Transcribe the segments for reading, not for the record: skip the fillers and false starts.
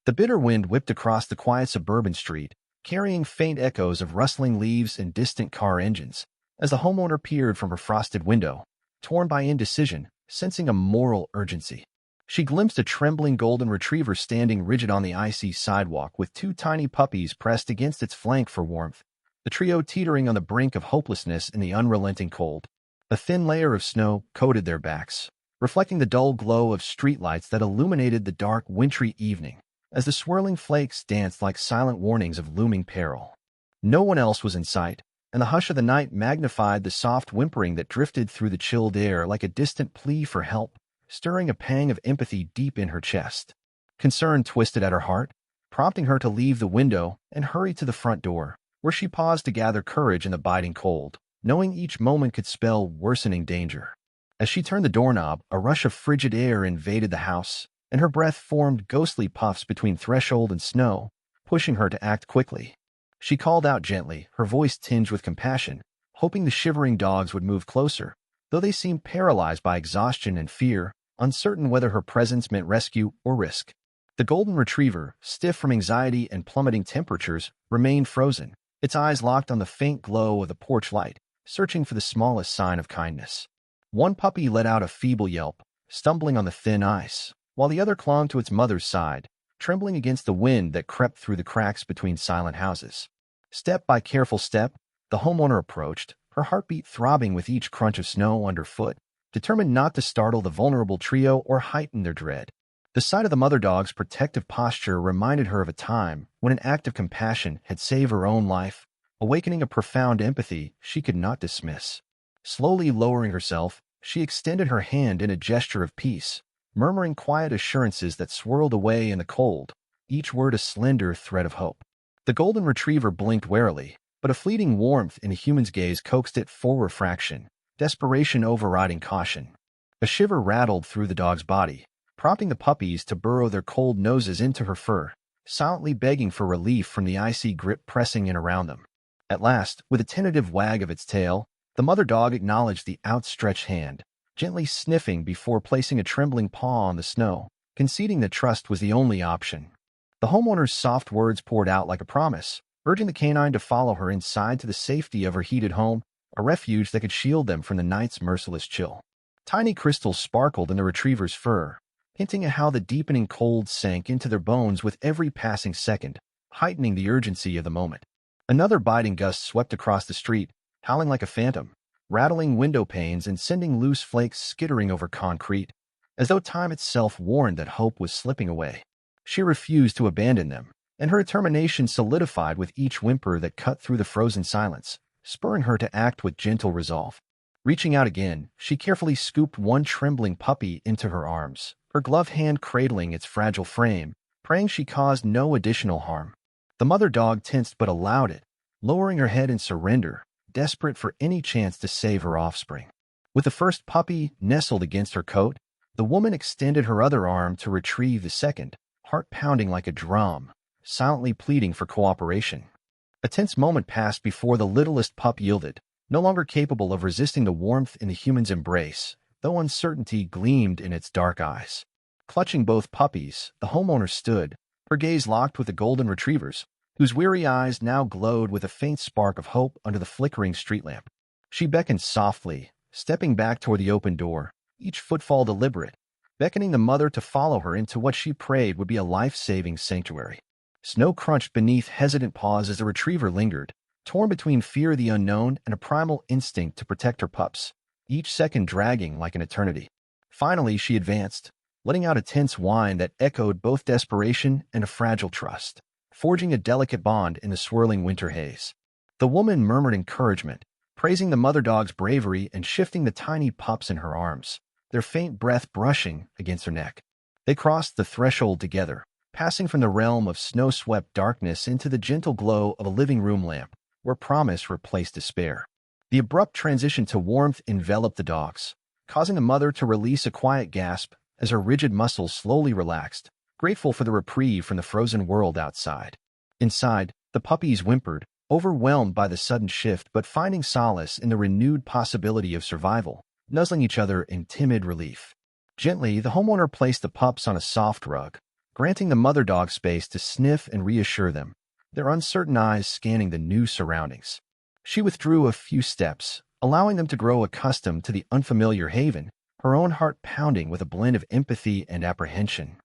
The bitter wind whipped across the quiet suburban street, carrying faint echoes of rustling leaves and distant car engines, as the homeowner peered from her frosted window, torn by indecision, sensing a moral urgency. She glimpsed a trembling golden retriever standing rigid on the icy sidewalk with two tiny puppies pressed against its flank for warmth, the trio teetering on the brink of hopelessness in the unrelenting cold. A thin layer of snow coated their backs, reflecting the dull glow of streetlights that illuminated the dark, wintry evening, as the swirling flakes danced like silent warnings of looming peril. No one else was in sight, and the hush of the night magnified the soft whimpering that drifted through the chilled air like a distant plea for help, stirring a pang of empathy deep in her chest. Concern twisted at her heart, prompting her to leave the window and hurry to the front door, where she paused to gather courage in the biting cold, knowing each moment could spell worsening danger. As she turned the doorknob, a rush of frigid air invaded the house, and her breath formed ghostly puffs between threshold and snow, pushing her to act quickly. She called out gently, her voice tinged with compassion, hoping the shivering dogs would move closer, though they seemed paralyzed by exhaustion and fear, uncertain whether her presence meant rescue or risk. The golden retriever, stiff from anxiety and plummeting temperatures, remained frozen, its eyes locked on the faint glow of the porch light, searching for the smallest sign of kindness. One puppy let out a feeble yelp, stumbling on the thin ice, while the other clung to its mother's side, trembling against the wind that crept through the cracks between silent houses. Step by careful step, the homeowner approached, her heartbeat throbbing with each crunch of snow underfoot, determined not to startle the vulnerable trio or heighten their dread. The sight of the mother dog's protective posture reminded her of a time when an act of compassion had saved her own life, awakening a profound empathy she could not dismiss. Slowly lowering herself, she extended her hand in a gesture of peace, murmuring quiet assurances that swirled away in the cold, each word a slender thread of hope. The golden retriever blinked warily, but a fleeting warmth in a human's gaze coaxed it for refraction, desperation overriding caution. A shiver rattled through the dog's body, prompting the puppies to burrow their cold noses into her fur, silently begging for relief from the icy grip pressing in around them. At last, with a tentative wag of its tail, the mother dog acknowledged the outstretched hand, gently sniffing before placing a trembling paw on the snow, conceding that trust was the only option. The homeowner's soft words poured out like a promise, urging the canine to follow her inside to the safety of her heated home, a refuge that could shield them from the night's merciless chill. Tiny crystals sparkled in the retriever's fur, hinting at how the deepening cold sank into their bones with every passing second, heightening the urgency of the moment. Another biting gust swept across the street, howling like a phantom, rattling window panes and sending loose flakes skittering over concrete, as though time itself warned that hope was slipping away. She refused to abandon them, and her determination solidified with each whimper that cut through the frozen silence, spurring her to act with gentle resolve. Reaching out again, she carefully scooped one trembling puppy into her arms, her gloved hand cradling its fragile frame, praying she caused no additional harm. The mother dog tensed but allowed it, lowering her head in surrender, desperate for any chance to save her offspring. With the first puppy nestled against her coat, the woman extended her other arm to retrieve the second, heart pounding like a drum, silently pleading for cooperation. A tense moment passed before the littlest pup yielded, no longer capable of resisting the warmth in the human's embrace, though uncertainty gleamed in its dark eyes. Clutching both puppies, the homeowner stood, her gaze locked with the golden retrievers, whose weary eyes now glowed with a faint spark of hope under the flickering street lamp. She beckoned softly, stepping back toward the open door, each footfall deliberate, beckoning the mother to follow her into what she prayed would be a life-saving sanctuary. Snow crunched beneath hesitant paws as the retriever lingered, torn between fear of the unknown and a primal instinct to protect her pups, each second dragging like an eternity. Finally, she advanced, letting out a tense whine that echoed both desperation and a fragile trust, forging a delicate bond in the swirling winter haze. The woman murmured encouragement, praising the mother dog's bravery and shifting the tiny pups in her arms, their faint breath brushing against her neck. They crossed the threshold together, passing from the realm of snow-swept darkness into the gentle glow of a living room lamp, where promise replaced despair. The abrupt transition to warmth enveloped the dogs, causing the mother to release a quiet gasp as her rigid muscles slowly relaxed, grateful for the reprieve from the frozen world outside. Inside, the puppies whimpered, overwhelmed by the sudden shift but finding solace in the renewed possibility of survival, nuzzling each other in timid relief. Gently, the homeowner placed the pups on a soft rug, granting the mother dog space to sniff and reassure them, their uncertain eyes scanning the new surroundings. She withdrew a few steps, allowing them to grow accustomed to the unfamiliar haven, her own heart pounding with a blend of empathy and apprehension.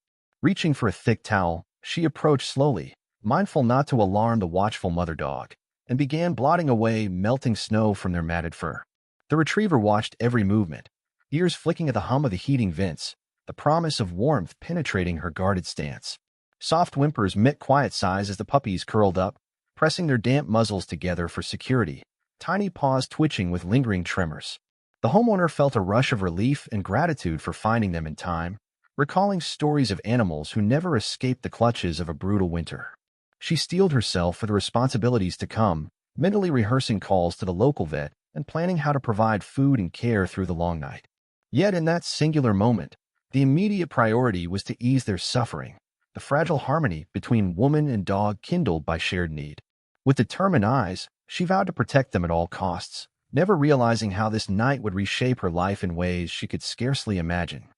Reaching for a thick towel, she approached slowly, mindful not to alarm the watchful mother dog, and began blotting away melting snow from their matted fur. The retriever watched every movement, ears flicking at the hum of the heating vents, the promise of warmth penetrating her guarded stance. Soft whimpers met quiet sighs as the puppies curled up, pressing their damp muzzles together for security, tiny paws twitching with lingering tremors. The homeowner felt a rush of relief and gratitude for finding them in time, recalling stories of animals who never escaped the clutches of a brutal winter. She steeled herself for the responsibilities to come, mentally rehearsing calls to the local vet and planning how to provide food and care through the long night. Yet in that singular moment, the immediate priority was to ease their suffering, the fragile harmony between woman and dog kindled by shared need. With determined eyes, she vowed to protect them at all costs, never realizing how this night would reshape her life in ways she could scarcely imagine.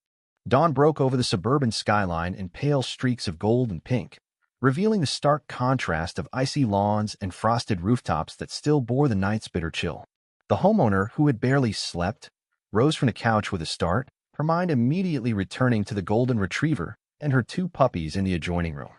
Dawn broke over the suburban skyline in pale streaks of gold and pink, revealing the stark contrast of icy lawns and frosted rooftops that still bore the night's bitter chill. The homeowner, who had barely slept, rose from the couch with a start, her mind immediately returning to the golden retriever and her two puppies in the adjoining room.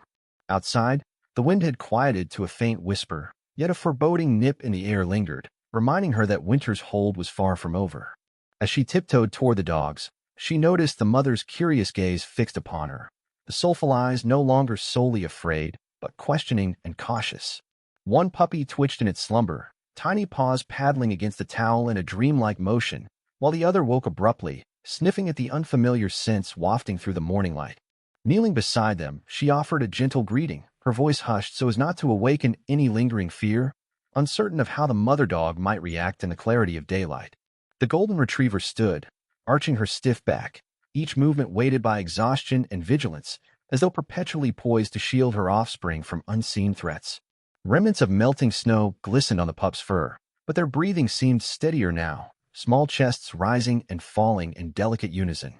Outside, the wind had quieted to a faint whisper, yet a foreboding nip in the air lingered, reminding her that winter's hold was far from over. As she tiptoed toward the dogs, she noticed the mother's curious gaze fixed upon her, the soulful eyes no longer solely afraid, but questioning and cautious. One puppy twitched in its slumber, tiny paws paddling against the towel in a dreamlike motion, while the other woke abruptly, sniffing at the unfamiliar scents wafting through the morning light. Kneeling beside them, she offered a gentle greeting, her voice hushed so as not to awaken any lingering fear, uncertain of how the mother dog might react in the clarity of daylight. The golden retriever stood, arching her stiff back, each movement weighted by exhaustion and vigilance, as though perpetually poised to shield her offspring from unseen threats. Remnants of melting snow glistened on the pup's fur, but their breathing seemed steadier now, small chests rising and falling in delicate unison.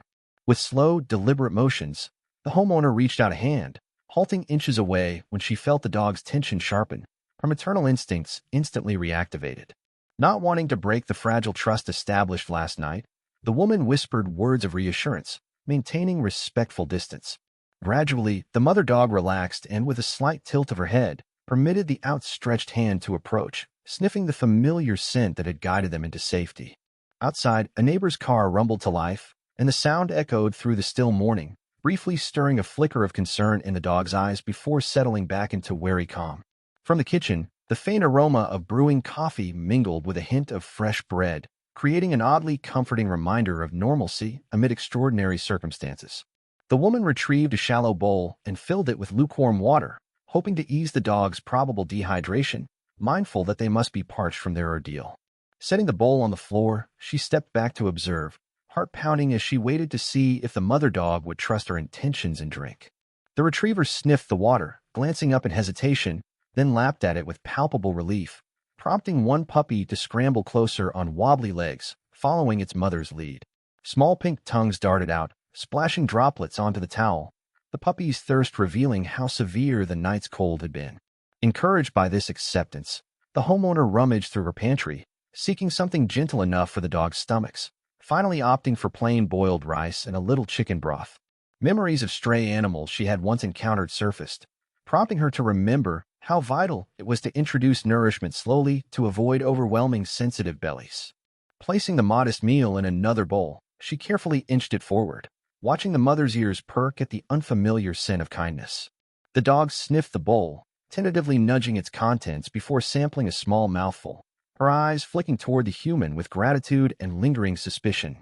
With slow, deliberate motions, the homeowner reached out a hand, halting inches away when she felt the dog's tension sharpen, her maternal instincts instantly reactivated. Not wanting to break the fragile trust established last night, the woman whispered words of reassurance, maintaining respectful distance. Gradually, the mother dog relaxed and, with a slight tilt of her head, permitted the outstretched hand to approach, sniffing the familiar scent that had guided them into safety. Outside, a neighbor's car rumbled to life, and the sound echoed through the still morning, briefly stirring a flicker of concern in the dog's eyes before settling back into wary calm. From the kitchen, the faint aroma of brewing coffee mingled with a hint of fresh bread, creating an oddly comforting reminder of normalcy amid extraordinary circumstances. The woman retrieved a shallow bowl and filled it with lukewarm water, hoping to ease the dog's probable dehydration, mindful that they must be parched from their ordeal. Setting the bowl on the floor, she stepped back to observe, heart pounding as she waited to see if the mother dog would trust her intentions in drink. The retriever sniffed the water, glancing up in hesitation, then lapped at it with palpable relief, prompting one puppy to scramble closer on wobbly legs, following its mother's lead. Small pink tongues darted out, splashing droplets onto the towel, the puppy's thirst revealing how severe the night's cold had been. Encouraged by this acceptance, the homeowner rummaged through her pantry, seeking something gentle enough for the dog's stomachs, finally opting for plain boiled rice and a little chicken broth. Memories of stray animals she had once encountered surfaced, prompting her to remember how vital it was to introduce nourishment slowly to avoid overwhelming sensitive bellies. Placing the modest meal in another bowl, she carefully inched it forward, watching the mother's ears perk at the unfamiliar scent of kindness. The dog sniffed the bowl, tentatively nudging its contents before sampling a small mouthful, her eyes flicking toward the human with gratitude and lingering suspicion.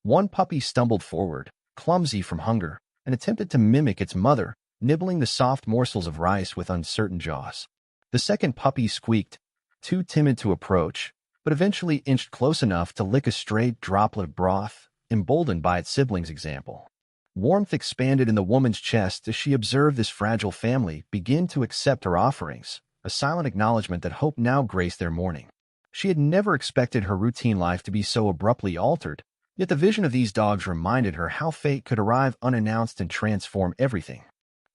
One puppy stumbled forward, clumsy from hunger, and attempted to mimic its mother, nibbling the soft morsels of rice with uncertain jaws. The second puppy squeaked, too timid to approach, but eventually inched close enough to lick a stray droplet of broth, emboldened by its siblings' example. Warmth expanded in the woman's chest as she observed this fragile family begin to accept her offerings, a silent acknowledgement that hope now graced their morning. She had never expected her routine life to be so abruptly altered, yet the vision of these dogs reminded her how fate could arrive unannounced and transform everything.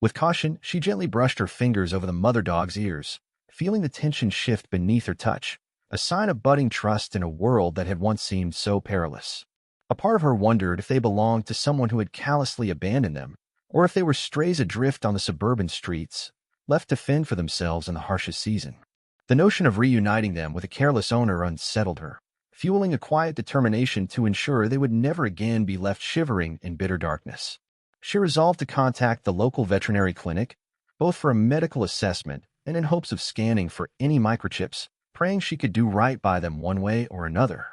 With caution, she gently brushed her fingers over the mother dog's ears, feeling the tension shift beneath her touch, a sign of budding trust in a world that had once seemed so perilous. A part of her wondered if they belonged to someone who had callously abandoned them, or if they were strays adrift on the suburban streets, left to fend for themselves in the harshest season. The notion of reuniting them with a careless owner unsettled her, fueling a quiet determination to ensure they would never again be left shivering in bitter darkness. She resolved to contact the local veterinary clinic, both for a medical assessment and in hopes of scanning for any microchips, praying she could do right by them one way or another.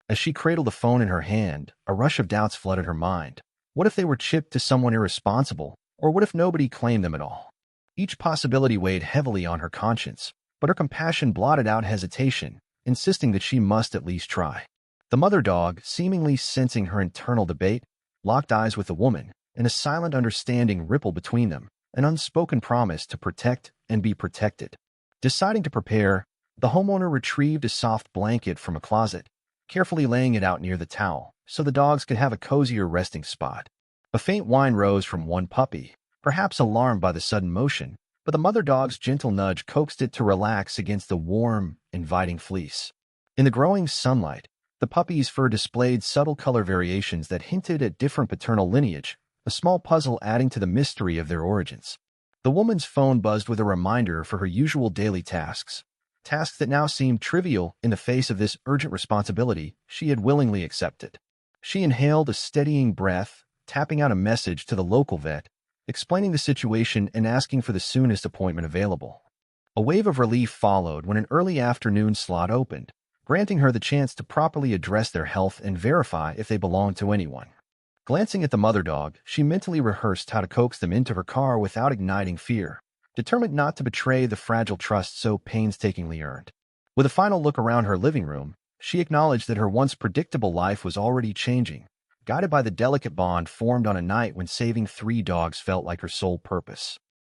As she cradled the phone in her hand, a rush of doubts flooded her mind. What if they were chipped to someone irresponsible, or what if nobody claimed them at all? Each possibility weighed heavily on her conscience, but her compassion blotted out hesitation, insisting that she must at least try. The mother dog, seemingly sensing her internal debate, locked eyes with the woman, and a silent understanding rippled between them, an unspoken promise to protect and be protected. Deciding to prepare, the homeowner retrieved a soft blanket from a closet, carefully laying it out near the towel, so the dogs could have a cozier resting spot. A faint whine rose from one puppy, perhaps alarmed by the sudden motion, but the mother dog's gentle nudge coaxed it to relax against the warm, inviting fleece. In the growing sunlight, the puppy's fur displayed subtle color variations that hinted at different paternal lineage, a small puzzle adding to the mystery of their origins. The woman's phone buzzed with a reminder for her usual daily tasks that now seemed trivial in the face of this urgent responsibility she had willingly accepted. She inhaled a steadying breath, tapping out a message to the local vet, explaining the situation and asking for the soonest appointment available. A wave of relief followed when an early afternoon slot opened, granting her the chance to properly address their health and verify if they belonged to anyone. Glancing at the mother dog, she mentally rehearsed how to coax them into her car without igniting fear, determined not to betray the fragile trust so painstakingly earned. With a final look around her living room, she acknowledged that her once predictable life was already changing, guided by the delicate bond formed on a night when saving 3 dogs felt like her sole purpose.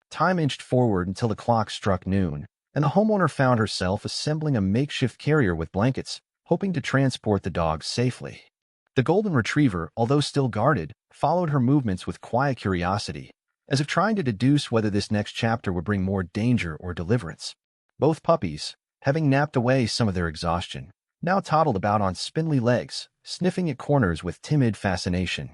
Time inched forward until the clock struck noon, and the homeowner found herself assembling a makeshift carrier with blankets, hoping to transport the dogs safely. The golden retriever, although still guarded, followed her movements with quiet curiosity, as if trying to deduce whether this next chapter would bring more danger or deliverance. Both puppies, having napped away some of their exhaustion, now toddled about on spindly legs, sniffing at corners with timid fascination.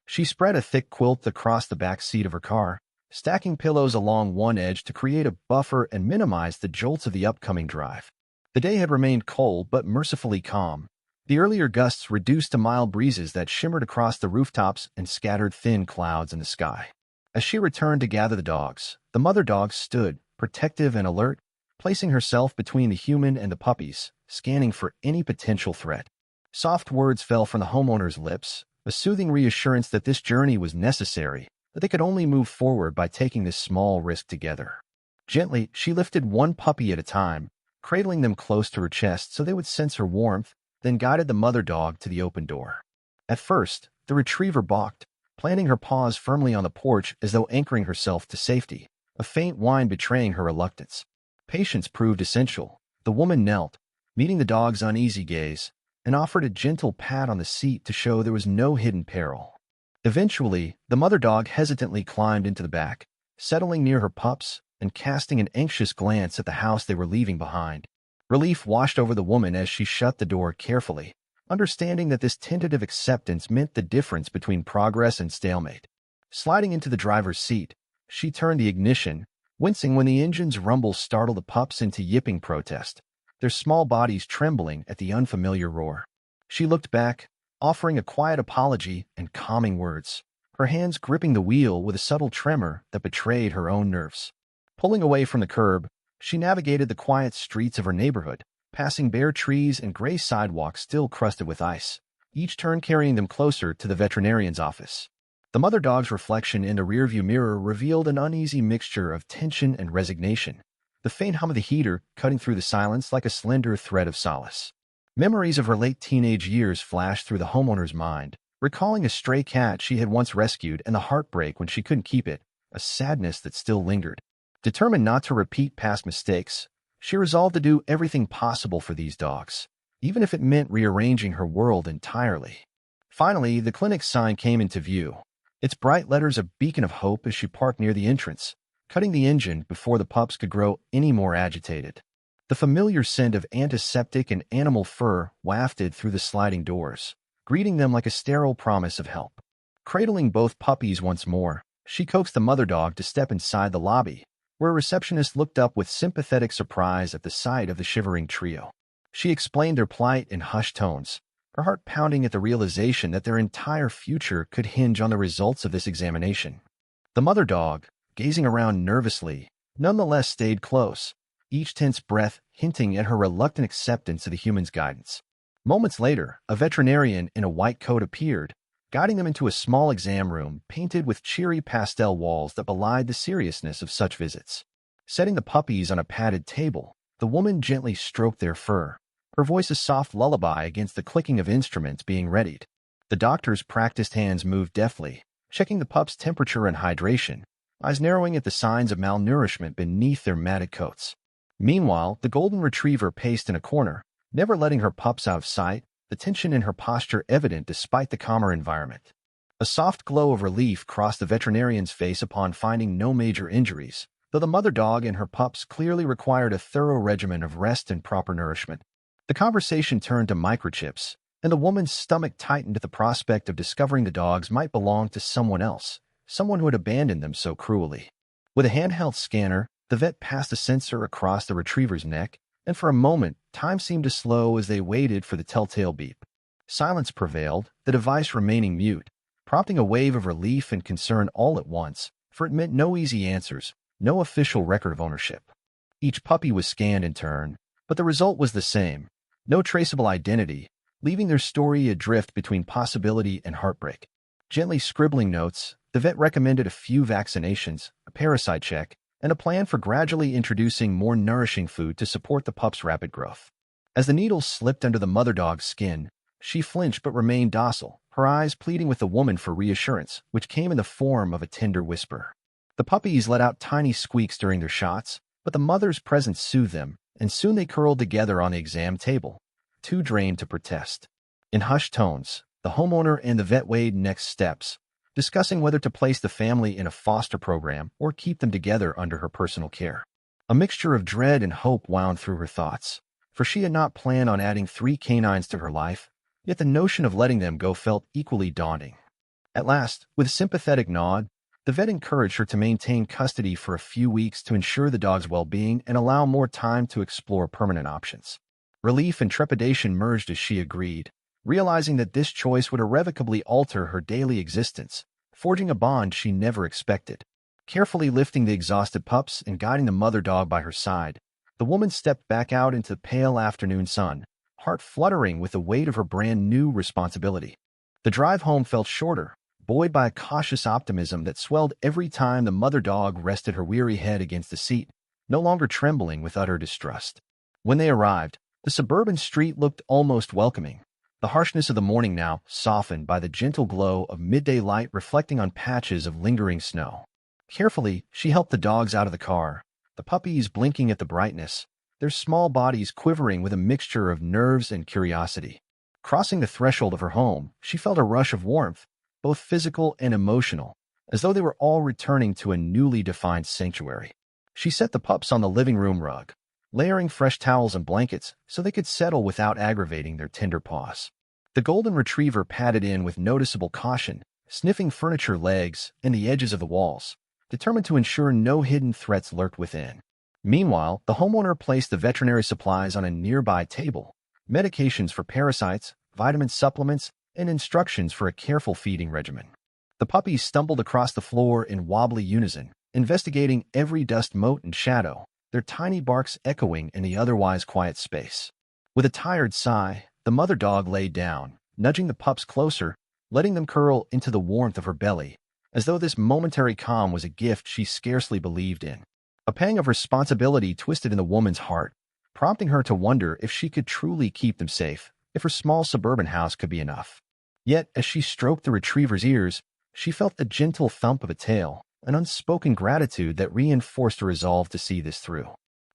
She spread a thick quilt across the back seat of her car, stacking pillows along one edge to create a buffer and minimize the jolts of the upcoming drive. The day had remained cold but mercifully calm. The earlier gusts reduced to mild breezes that shimmered across the rooftops and scattered thin clouds in the sky. As she returned to gather the dogs, the mother dog stood, protective and alert, placing herself between the human and the puppies, scanning for any potential threat. Soft words fell from the homeowner's lips, a soothing reassurance that this journey was necessary, that they could only move forward by taking this small risk together. Gently, she lifted one puppy at a time, cradling them close to her chest so they would sense her warmth, then guided the mother dog to the open door. At first, the retriever balked, planting her paws firmly on the porch as though anchoring herself to safety, a faint whine betraying her reluctance. Patience proved essential. The woman knelt, meeting the dog's uneasy gaze, and offered a gentle pat on the seat to show there was no hidden peril. Eventually, the mother dog hesitantly climbed into the back, settling near her pups and casting an anxious glance at the house they were leaving behind. Relief washed over the woman as she shut the door carefully, understanding that this tentative acceptance meant the difference between progress and stalemate. Sliding into the driver's seat, she turned the ignition, wincing when the engine's rumble startled the pups into yipping protest, their small bodies trembling at the unfamiliar roar. She looked back, offering a quiet apology and calming words, her hands gripping the wheel with a subtle tremor that betrayed her own nerves. Pulling away from the curb, she navigated the quiet streets of her neighborhood, passing bare trees and gray sidewalks still crusted with ice, each turn carrying them closer to the veterinarian's office. The mother dog's reflection in the rearview mirror revealed an uneasy mixture of tension and resignation, the faint hum of the heater cutting through the silence like a slender thread of solace. Memories of her late teenage years flashed through the homeowner's mind, recalling a stray cat she had once rescued and the heartbreak when she couldn't keep it, a sadness that still lingered. Determined not to repeat past mistakes, she resolved to do everything possible for these dogs, even if it meant rearranging her world entirely. Finally, the clinic's sign came into view, its bright letters a beacon of hope as she parked near the entrance, cutting the engine before the pups could grow any more agitated. The familiar scent of antiseptic and animal fur wafted through the sliding doors, greeting them like a sterile promise of help. Cradling both puppies once more, she coaxed the mother dog to step inside the lobby, where a receptionist looked up with sympathetic surprise at the sight of the shivering trio. She explained their plight in hushed tones, her heart pounding at the realization that their entire future could hinge on the results of this examination. The mother dog, gazing around nervously, nonetheless stayed close, each tense breath hinting at her reluctant acceptance of the human's guidance. Moments later, a veterinarian in a white coat appeared, guiding them into a small exam room painted with cheery pastel walls that belied the seriousness of such visits. Setting the puppies on a padded table, the woman gently stroked their fur, her voice a soft lullaby against the clicking of instruments being readied. The doctor's practiced hands moved deftly, checking the pups' temperature and hydration, eyes narrowing at the signs of malnourishment beneath their matted coats. Meanwhile, the golden retriever paced in a corner, never letting her pups out of sight, the tension in her posture evident despite the calmer environment. A soft glow of relief crossed the veterinarian's face upon finding no major injuries, though the mother dog and her pups clearly required a thorough regimen of rest and proper nourishment. The conversation turned to microchips, and the woman's stomach tightened at the prospect of discovering the dogs might belong to someone else, someone who had abandoned them so cruelly. With a handheld scanner, the vet passed a sensor across the retriever's neck, and for a moment, time seemed to slow as they waited for the telltale beep. Silence prevailed, the device remaining mute, prompting a wave of relief and concern all at once, for it meant no easy answers, no official record of ownership. Each puppy was scanned in turn, but the result was the same, no traceable identity, leaving their story adrift between possibility and heartbreak. Gently scribbling notes, the vet recommended a few vaccinations, a parasite check, and a plan for gradually introducing more nourishing food to support the pup's rapid growth. As the needles slipped under the mother dog's skin, she flinched but remained docile, her eyes pleading with the woman for reassurance, which came in the form of a tender whisper. The puppies let out tiny squeaks during their shots, but the mother's presence soothed them, and soon they curled together on the exam table, too drained to protest. In hushed tones, the homeowner and the vet weighed next steps, discussing whether to place the family in a foster program or keep them together under her personal care. A mixture of dread and hope wound through her thoughts, for she had not planned on adding 3 canines to her life, yet the notion of letting them go felt equally daunting. At last, with a sympathetic nod, the vet encouraged her to maintain custody for a few weeks to ensure the dog's well-being and allow more time to explore permanent options. Relief and trepidation merged as she agreed, realizing that this choice would irrevocably alter her daily existence, forging a bond she never expected. Carefully lifting the exhausted pups and guiding the mother dog by her side, the woman stepped back out into the pale afternoon sun, heart fluttering with the weight of her brand-new responsibility. The drive home felt shorter, buoyed by a cautious optimism that swelled every time the mother dog rested her weary head against the seat, no longer trembling with utter distrust. When they arrived, the suburban street looked almost welcoming, the harshness of the morning now softened by the gentle glow of midday light reflecting on patches of lingering snow. Carefully, she helped the dogs out of the car, the puppies blinking at the brightness, their small bodies quivering with a mixture of nerves and curiosity. Crossing the threshold of her home, she felt a rush of warmth, both physical and emotional, as though they were all returning to a newly defined sanctuary. She set the pups on the living room rug, layering fresh towels and blankets so they could settle without aggravating their tender paws. The golden retriever padded in with noticeable caution, sniffing furniture legs and the edges of the walls, determined to ensure no hidden threats lurked within. Meanwhile, the homeowner placed the veterinary supplies on a nearby table, medications for parasites, vitamin supplements, and instructions for a careful feeding regimen. The puppies stumbled across the floor in wobbly unison, investigating every dust mote and shadow, their tiny barks echoing in the otherwise quiet space. With a tired sigh, the mother dog laid down, nudging the pups closer, letting them curl into the warmth of her belly, as though this momentary calm was a gift she scarcely believed in. A pang of responsibility twisted in the woman's heart, prompting her to wonder if she could truly keep them safe, if her small suburban house could be enough. Yet, as she stroked the retriever's ears, she felt a gentle thump of a tail, an unspoken gratitude that reinforced her resolve to see this through.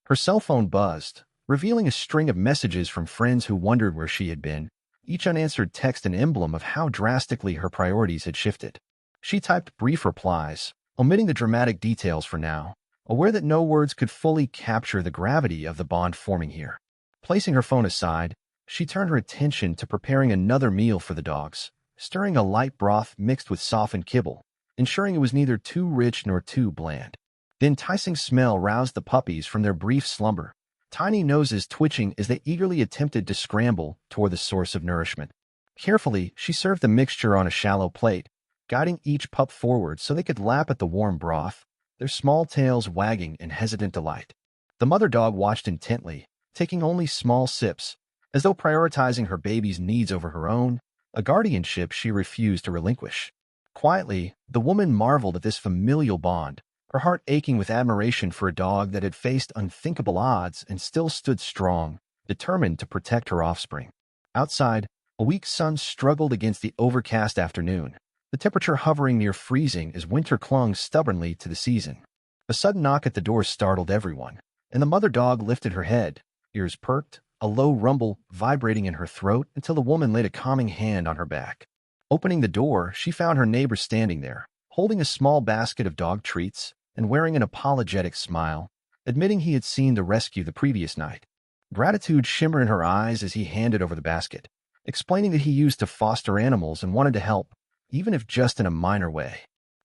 Her cell phone buzzed, revealing a string of messages from friends who wondered where she had been, each unanswered text an emblem of how drastically her priorities had shifted. She typed brief replies, omitting the dramatic details for now, aware that no words could fully capture the gravity of the bond forming here. Placing her phone aside, she turned her attention to preparing another meal for the dogs, stirring a light broth mixed with softened kibble, ensuring it was neither too rich nor too bland. The enticing smell roused the puppies from their brief slumber, tiny noses twitching as they eagerly attempted to scramble toward the source of nourishment. Carefully, she served the mixture on a shallow plate, guiding each pup forward so they could lap at the warm broth, their small tails wagging in hesitant delight. The mother dog watched intently, taking only small sips, as though prioritizing her baby's needs over her own, a guardianship she refused to relinquish. Quietly, the woman marveled at this familial bond, her heart aching with admiration for a dog that had faced unthinkable odds and still stood strong, determined to protect her offspring. Outside, a weak sun struggled against the overcast afternoon, the temperature hovering near freezing as winter clung stubbornly to the season. A sudden knock at the door startled everyone, and the mother dog lifted her head, ears perked, a low rumble vibrating in her throat until the woman laid a calming hand on her back. Opening the door, she found her neighbor standing there, holding a small basket of dog treats and wearing an apologetic smile, admitting he had seen the rescue the previous night. Gratitude shimmered in her eyes as he handed over the basket, explaining that he used to foster animals and wanted to help, even if just in a minor way.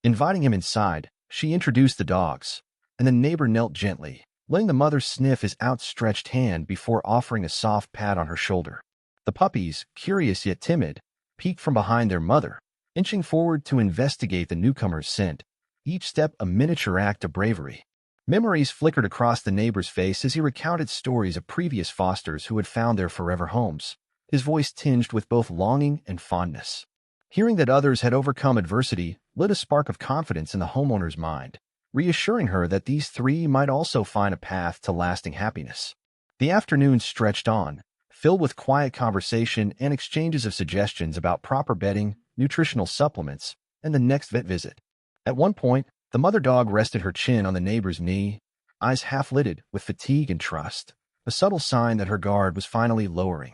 Inviting him inside, she introduced the dogs, and the neighbor knelt gently, letting the mother sniff his outstretched hand before offering a soft pat on her shoulder. The puppies, curious yet timid, peeked from behind their mother, inching forward to investigate the newcomer's scent, each step a miniature act of bravery. Memories flickered across the neighbor's face as he recounted stories of previous fosters who had found their forever homes, his voice tinged with both longing and fondness. Hearing that others had overcome adversity lit a spark of confidence in the homeowner's mind, reassuring her that these three might also find a path to lasting happiness. The afternoon stretched on, filled with quiet conversation and exchanges of suggestions about proper bedding, nutritional supplements, and the next vet visit. At one point, the mother dog rested her chin on the neighbor's knee, eyes half-lidded with fatigue and trust, a subtle sign that her guard was finally lowering.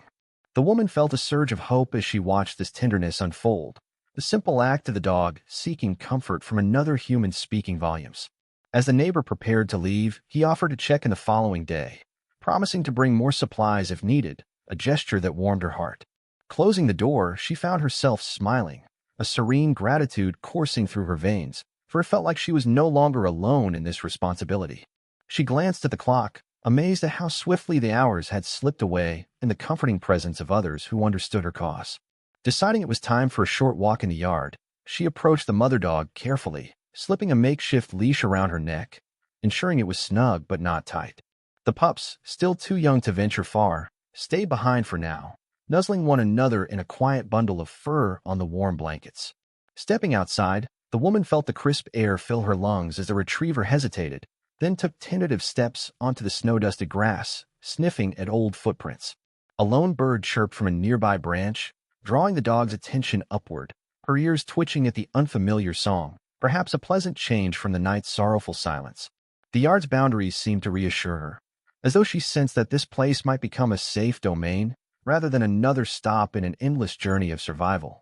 The woman felt a surge of hope as she watched this tenderness unfold, the simple act of the dog seeking comfort from another human speaking volumes. As the neighbor prepared to leave, he offered to check in the following day, promising to bring more supplies if needed, a gesture that warmed her heart. Closing the door, she found herself smiling, a serene gratitude coursing through her veins, for it felt like she was no longer alone in this responsibility. She glanced at the clock, amazed at how swiftly the hours had slipped away in the comforting presence of others who understood her cause. Deciding it was time for a short walk in the yard, she approached the mother dog carefully, slipping a makeshift leash around her neck, ensuring it was snug but not tight. The pups, still too young to venture far, stayed behind for now, nuzzling one another in a quiet bundle of fur on the warm blankets. Stepping outside, the woman felt the crisp air fill her lungs as the retriever hesitated, then took tentative steps onto the snow-dusted grass, sniffing at old footprints. A lone bird chirped from a nearby branch, drawing the dog's attention upward, her ears twitching at the unfamiliar song, perhaps a pleasant change from the night's sorrowful silence. The yard's boundaries seemed to reassure her, as though she sensed that this place might become a safe domain rather than another stop in an endless journey of survival.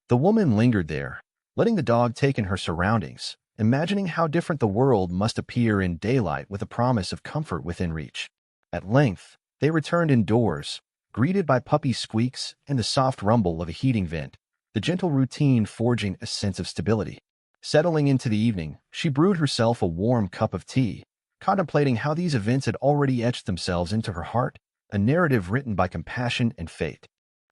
The woman lingered there, letting the dog take in her surroundings, imagining how different the world must appear in daylight with a promise of comfort within reach. At length, they returned indoors, greeted by puppy squeaks and the soft rumble of a heating vent, the gentle routine forging a sense of stability. Settling into the evening, she brewed herself a warm cup of tea, contemplating how these events had already etched themselves into her heart, a narrative written by compassion and fate.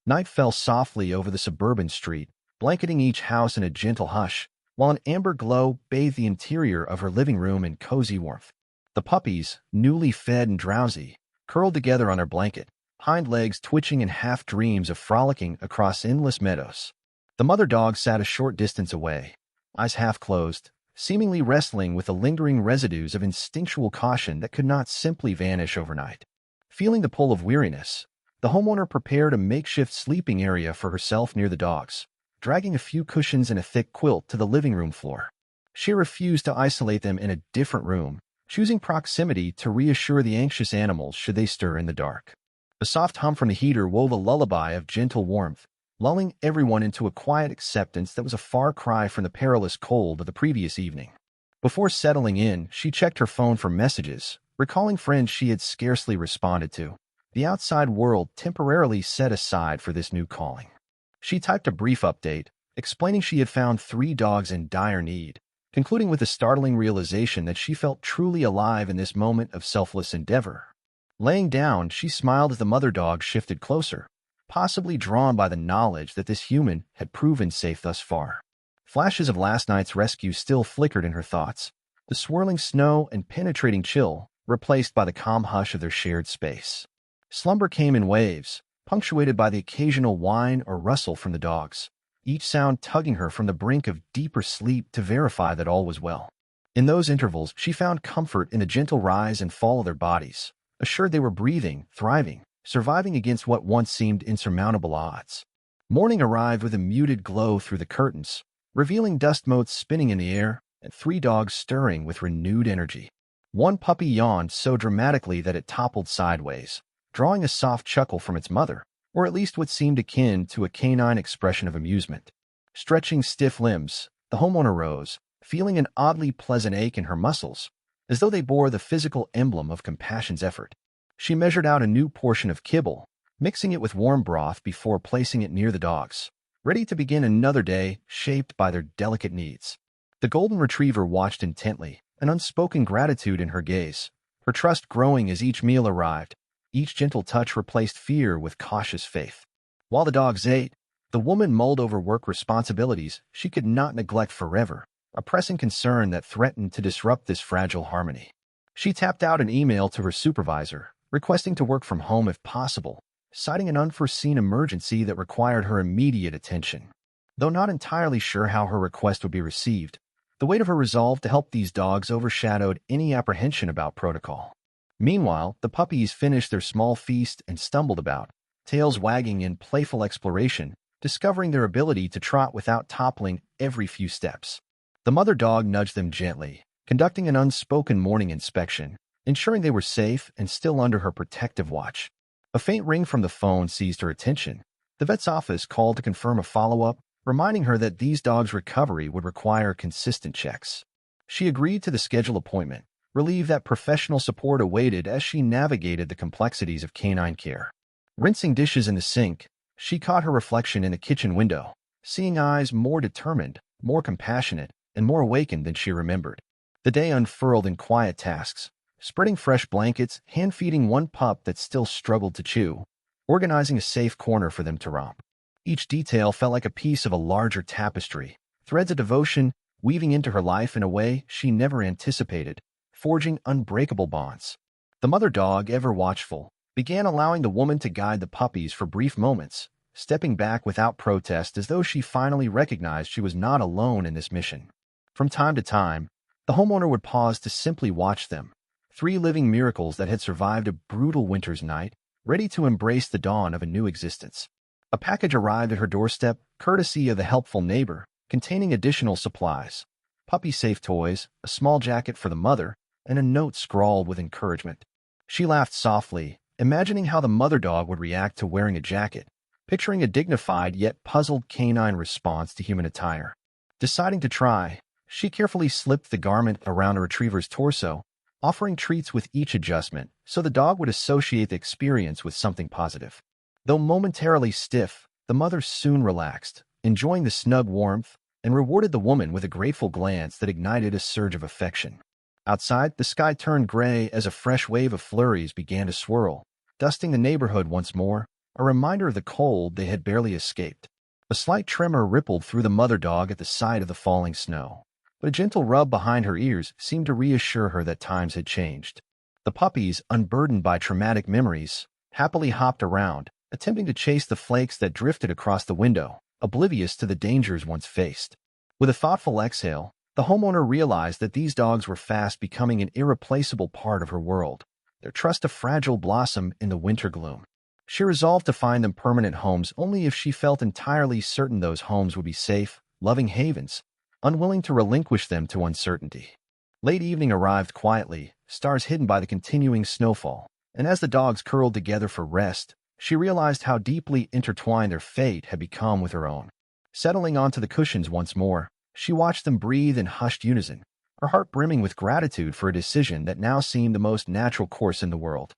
Night fell softly over the suburban street, blanketing each house in a gentle hush, while an amber glow bathed the interior of her living room in cozy warmth. The puppies, newly fed and drowsy, curled together on their blanket, hind legs twitching in half-dreams of frolicking across endless meadows. The mother dog sat a short distance away, eyes half-closed, seemingly wrestling with the lingering residues of instinctual caution that could not simply vanish overnight. Feeling the pull of weariness, the homeowner prepared a makeshift sleeping area for herself near the dogs, dragging a few cushions and a thick quilt to the living room floor. She refused to isolate them in a different room, choosing proximity to reassure the anxious animals should they stir in the dark. A soft hum from the heater wove a lullaby of gentle warmth, lulling everyone into a quiet acceptance that was a far cry from the perilous cold of the previous evening. Before settling in, she checked her phone for messages, recalling friends she had scarcely responded to, the outside world temporarily set aside for this new calling. She typed a brief update, explaining she had found 3 dogs in dire need, concluding with the startling realization that she felt truly alive in this moment of selfless endeavor. Laying down, she smiled as the mother dog shifted closer, possibly drawn by the knowledge that this human had proven safe thus far. Flashes of last night's rescue still flickered in her thoughts, the swirling snow and penetrating chill replaced by the calm hush of their shared space. Slumber came in waves, punctuated by the occasional whine or rustle from the dogs, each sound tugging her from the brink of deeper sleep to verify that all was well. In those intervals, she found comfort in the gentle rise and fall of their bodies, assured they were breathing, thriving, surviving against what once seemed insurmountable odds. Morning arrived with a muted glow through the curtains, revealing dust motes spinning in the air and 3 dogs stirring with renewed energy. One puppy yawned so dramatically that it toppled sideways, drawing a soft chuckle from its mother, or at least what seemed akin to a canine expression of amusement. Stretching stiff limbs, the homeowner rose, feeling an oddly pleasant ache in her muscles, as though they bore the physical emblem of compassion's effort. She measured out a new portion of kibble, mixing it with warm broth before placing it near the dogs, ready to begin another day shaped by their delicate needs. The golden retriever watched intently, an unspoken gratitude in her gaze, her trust growing as each meal arrived. Each gentle touch replaced fear with cautious faith. While the dogs ate, the woman mulled over work responsibilities she could not neglect forever, a pressing concern that threatened to disrupt this fragile harmony. She tapped out an email to her supervisor, requesting to work from home if possible, citing an unforeseen emergency that required her immediate attention. Though not entirely sure how her request would be received, the weight of her resolve to help these dogs overshadowed any apprehension about protocol. Meanwhile, the puppies finished their small feast and stumbled about, tails wagging in playful exploration, discovering their ability to trot without toppling every few steps. The mother dog nudged them gently, conducting an unspoken morning inspection, ensuring they were safe and still under her protective watch. A faint ring from the phone seized her attention. The vet's office called to confirm a follow-up, reminding her that these dogs' recovery would require consistent checks. She agreed to the scheduled appointment, relieved that professional support awaited as she navigated the complexities of canine care. Rinsing dishes in the sink, she caught her reflection in a kitchen window, seeing eyes more determined, more compassionate, and more awakened than she remembered. The day unfurled in quiet tasks, spreading fresh blankets, hand-feeding one pup that still struggled to chew, organizing a safe corner for them to romp. Each detail felt like a piece of a larger tapestry, threads of devotion weaving into her life in a way she never anticipated, forging unbreakable bonds. The mother dog, ever watchful, began allowing the woman to guide the puppies for brief moments, stepping back without protest as though she finally recognized she was not alone in this mission. From time to time, the homeowner would pause to simply watch them, 3 living miracles that had survived a brutal winter's night, ready to embrace the dawn of a new existence. A package arrived at her doorstep, courtesy of the helpful neighbor, containing additional supplies, puppy-safe toys, a small jacket for the mother, and a note scrawled with encouragement. She laughed softly, imagining how the mother dog would react to wearing a jacket, picturing a dignified yet puzzled canine response to human attire. Deciding to try, she carefully slipped the garment around a retriever's torso, offering treats with each adjustment so the dog would associate the experience with something positive. Though momentarily stiff, the mother soon relaxed, enjoying the snug warmth, and rewarded the woman with a grateful glance that ignited a surge of affection. Outside, the sky turned gray as a fresh wave of flurries began to swirl, dusting the neighborhood once more, a reminder of the cold they had barely escaped. A slight tremor rippled through the mother dog at the sight of the falling snow, but a gentle rub behind her ears seemed to reassure her that times had changed. The puppies, unburdened by traumatic memories, happily hopped around, attempting to chase the flakes that drifted across the window, oblivious to the dangers once faced. With a thoughtful exhale, the homeowner realized that these dogs were fast becoming an irreplaceable part of her world, their trust a fragile blossom in the winter gloom. She resolved to find them permanent homes only if she felt entirely certain those homes would be safe, loving havens, unwilling to relinquish them to uncertainty. Late evening arrived quietly, stars hidden by the continuing snowfall, and as the dogs curled together for rest, She realized how deeply intertwined their fate had become with her own. Settling onto the cushions once more, she watched them breathe in hushed unison, her heart brimming with gratitude for a decision that now seemed the most natural course in the world.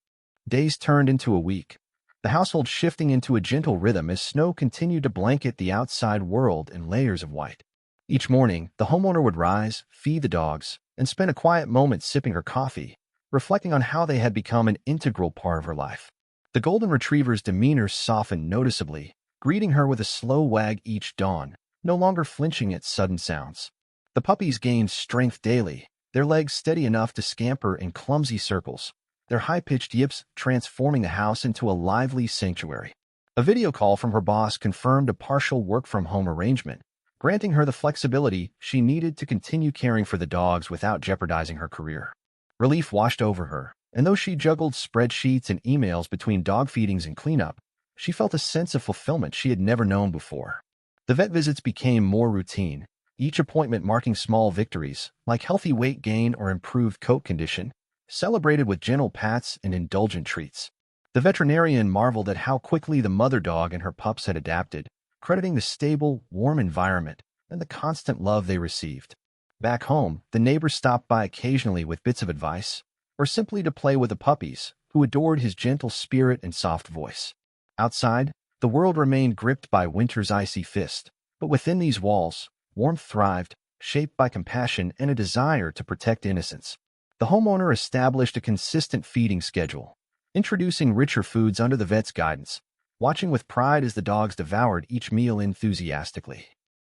Days turned into a week, the household shifting into a gentle rhythm as snow continued to blanket the outside world in layers of white. Each morning, the homeowner would rise, feed the dogs, and spend a quiet moment sipping her coffee, reflecting on how they had become an integral part of her life. The golden retriever's demeanor softened noticeably, greeting her with a slow wag each dawn, no longer flinching at sudden sounds. The puppies gained strength daily, their legs steady enough to scamper in clumsy circles, their high-pitched yips transforming the house into a lively sanctuary. A video call from her boss confirmed a partial work-from-home arrangement, granting her the flexibility she needed to continue caring for the dogs without jeopardizing her career. Relief washed over her, and though she juggled spreadsheets and emails between dog feedings and cleanup, she felt a sense of fulfillment she had never known before. The vet visits became more routine, each appointment marking small victories, like healthy weight gain or improved coat condition, celebrated with gentle pats and indulgent treats. The veterinarian marveled at how quickly the mother dog and her pups had adapted, crediting the stable, warm environment and the constant love they received. Back home, the neighbors stopped by occasionally with bits of advice, or simply to play with the puppies, who adored his gentle spirit and soft voice. Outside, the world remained gripped by winter's icy fist, but within these walls, warmth thrived, shaped by compassion and a desire to protect innocence. The homeowner established a consistent feeding schedule, introducing richer foods under the vet's guidance, watching with pride as the dogs devoured each meal enthusiastically.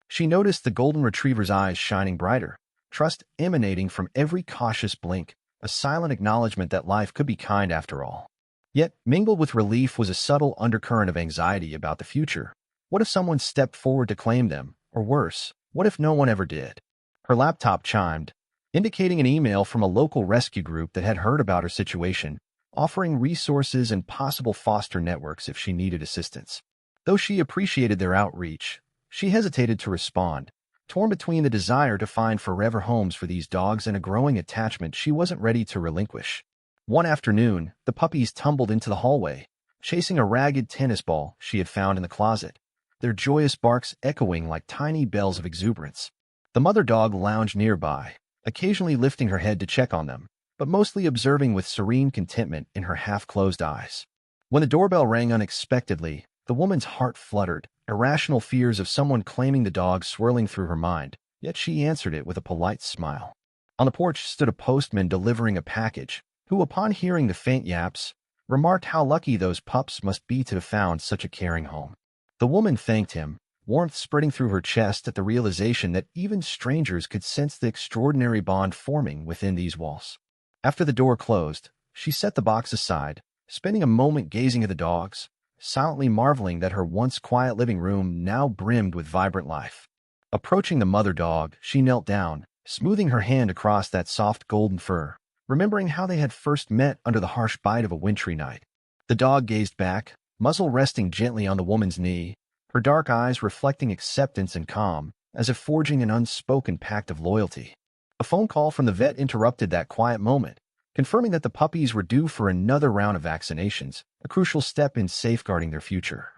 She noticed the golden retriever's eyes shining brighter, trust emanating from every cautious blink, a silent acknowledgement that life could be kind after all. Yet, mingled with relief was a subtle undercurrent of anxiety about the future. What if someone stepped forward to claim them? Or worse, what if no one ever did? Her laptop chimed, indicating an email from a local rescue group that had heard about her situation, offering resources and possible foster networks if she needed assistance. Though she appreciated their outreach, she hesitated to respond, torn between the desire to find forever homes for these dogs and a growing attachment she wasn't ready to relinquish. One afternoon, the puppies tumbled into the hallway, chasing a ragged tennis ball she had found in the closet, their joyous barks echoing like tiny bells of exuberance. The mother dog lounged nearby, occasionally lifting her head to check on them, but mostly observing with serene contentment in her half-closed eyes. When the doorbell rang unexpectedly, the woman's heart fluttered, irrational fears of someone claiming the dog swirling through her mind, yet she answered it with a polite smile. On the porch stood a postman delivering a package, who, upon hearing the faint yaps, remarked how lucky those pups must be to have found such a caring home. The woman thanked him, warmth spreading through her chest at the realization that even strangers could sense the extraordinary bond forming within these walls. After the door closed, she set the box aside, spending a moment gazing at the dogs, silently marveling that her once quiet living room now brimmed with vibrant life. Approaching the mother dog, she knelt down, smoothing her hand across that soft golden fur, remembering how they had first met under the harsh bite of a wintry night. The dog gazed back, muzzle resting gently on the woman's knee, her dark eyes reflecting acceptance and calm, as if forging an unspoken pact of loyalty. A phone call from the vet interrupted that quiet moment, confirming that the puppies were due for another round of vaccinations, a crucial step in safeguarding their future.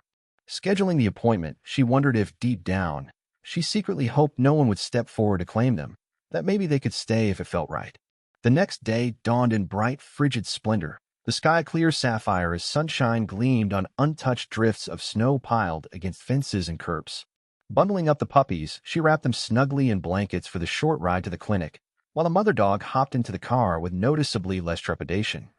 Scheduling the appointment, she wondered if, deep down, she secretly hoped no one would step forward to claim them, that maybe they could stay if it felt right. The next day dawned in bright, frigid splendor, the sky clear sapphire as sunshine gleamed on untouched drifts of snow piled against fences and curbs. Bundling up the puppies, she wrapped them snugly in blankets for the short ride to the clinic, while the mother dog hopped into the car with noticeably less trepidation.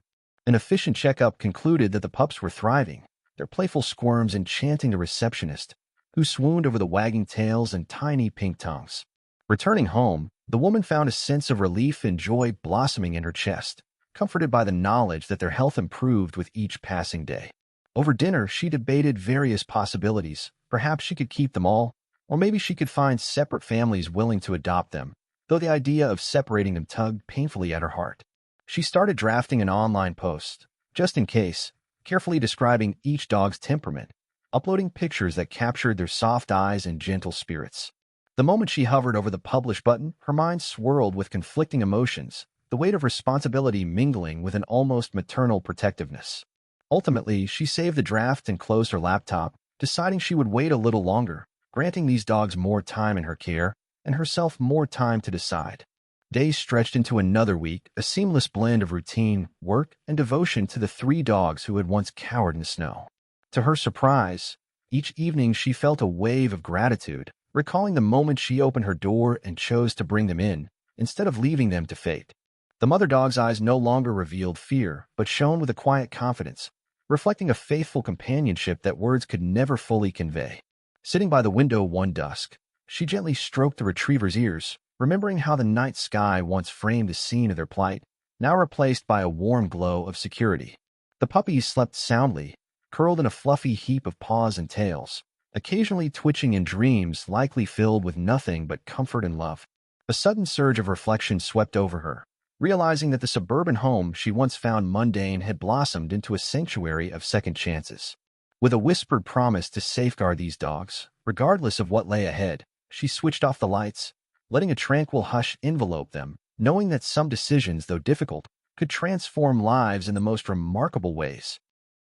An efficient checkup concluded that the pups were thriving, their playful squirms enchanting the receptionist, who swooned over the wagging tails and tiny pink tongues. Returning home, the woman found a sense of relief and joy blossoming in her chest, comforted by the knowledge that their health improved with each passing day. Over dinner, she debated various possibilities. Perhaps she could keep them all, or maybe she could find separate families willing to adopt them, though the idea of separating them tugged painfully at her heart. She started drafting an online post, just in case, carefully describing each dog's temperament, uploading pictures that captured their soft eyes and gentle spirits. The moment she hovered over the publish button, her mind swirled with conflicting emotions, the weight of responsibility mingling with an almost maternal protectiveness. Ultimately, she saved the draft and closed her laptop, deciding she would wait a little longer, granting these dogs more time in her care and herself more time to decide. Days stretched into another week, a seamless blend of routine, work, and devotion to the three dogs who had once cowered in the snow. To her surprise, each evening she felt a wave of gratitude, recalling the moment she opened her door and chose to bring them in, instead of leaving them to fate. The mother dog's eyes no longer revealed fear, but shone with a quiet confidence, reflecting a faithful companionship that words could never fully convey. Sitting by the window one dusk, she gently stroked the retriever's ears, remembering how the night sky once framed a scene of their plight, now replaced by a warm glow of security. The puppies slept soundly, curled in a fluffy heap of paws and tails, occasionally twitching in dreams likely filled with nothing but comfort and love. A sudden surge of reflection swept over her, realizing that the suburban home she once found mundane had blossomed into a sanctuary of second chances. With a whispered promise to safeguard these dogs, regardless of what lay ahead, she switched off the lights, letting a tranquil hush envelope them, knowing that some decisions, though difficult, could transform lives in the most remarkable ways.